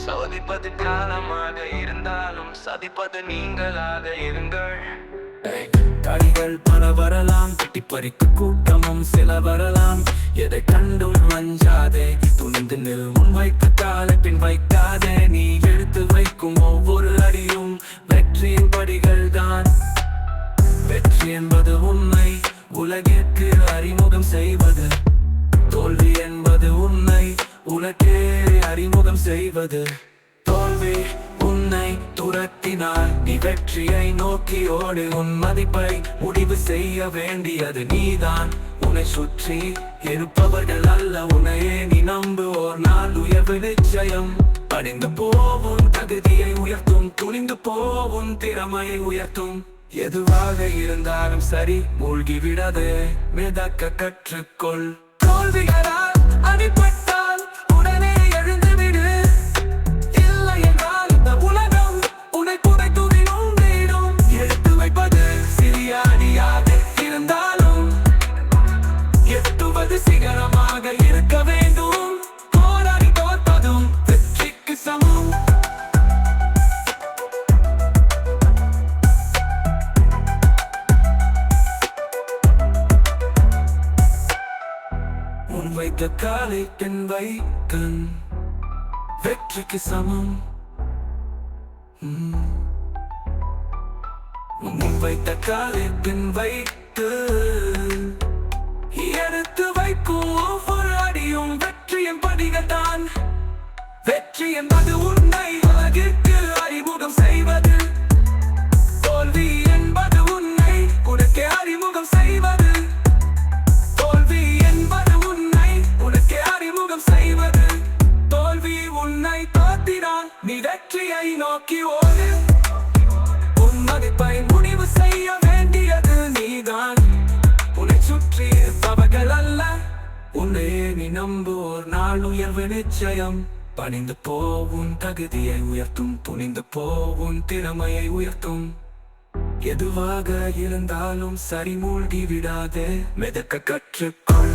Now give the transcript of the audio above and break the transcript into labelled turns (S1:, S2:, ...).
S1: சோதிப்பது காலமாக இருந்தாலும் சதிப்பது நீங்களாக இருங்கள்.
S2: கடிகள் பல வரலாம், திட்டி பறிக்கு கூட்டமும் சில வரலாம். எதை கண்டும் அஞ்சாதே, துணிந்து நில். முன் வைத்த காலை பின் வைக்காதே. நீ எடுத்து வைக்கும் ஒவ்வொரு அடியும் வெற்றியின் படிகள் தான். வெற்றி என்பது உண்மை உலகிற்கு அறிமுகம் செய்வது. தோல்வி என்பது உண்மை உனக்கே அறிமுகம் செய்வது. தோல்வி உன்னை துரத்தினால் நீ வெற்றியை நோக்கி ஓடு. உன் மதிப்பை முடிவு செய்ய வேண்டியது நீதான். உன்னை சுற்றி இருப்பவர்கள் அல்ல, உன்னையே நீ நம்பு. ஓர் நாள் உயர்வு நிச்சயம். பணிந்து போவும் தகுதியை உயர்த்தும், துணிந்து போவும் திறமையை உயர்த்தும். எதுவாக இருந்தாலும் சரி, மூழ்கி விடாதே, மிதக்க கற்றுக்கொள். தோல்விகளால் அடிபட்டால் உடனே எழுந்து விடு. இல்லை என்றால் இந்த உலகம் உன்னை புதைத்து விடும். எடுத்து வைப்பது சிறிய அடியாக இருந்தாலும் எட்டுவது சிகரமாக இருக்க வேண்டும். போராடி தோற்பதும் வெற்றிக்கு சமம். முன் வைத்த காலை பின் வைக்கன் வெற்றிக்கு சமம். முன் வைத்த காலை பின் வைத்து எடுத்து வைக்கும் ஒவ்வொரு அடியும் வெற்றியின் படிகள் தான். வெற்றி என்பது உன்னை உலகிற்கு அறிமுகம் செய்வது. தோல்வி என்பது உன்னை உனக்கே அறிமுகம் செய்வது. தோல்வி என்பது உன்னை உனக்கே அறிமுகம் செய்வது. தோல்வி உன்னை தோற்றினால் நீ வெற்றியை நோக்கி ஓடு. உன் மதிப்பை முடிவு செய்ய வேண்டியது நீதான். உன்னை சுற்றி இருப்பவர்கள் அல்ல, உன்னையே நீ நம்பு. ஒரு நாள் உயர்வு நிச்சயம். பணிந்து போவும் தகுதியை உயர்த்தும், துணிந்து போவும் திறமையை உயர்த்தும். எதுவாக இருந்தாலும் சரி, மூழ்கி விடாதே, மிதக்க கற்றுக்கொள்.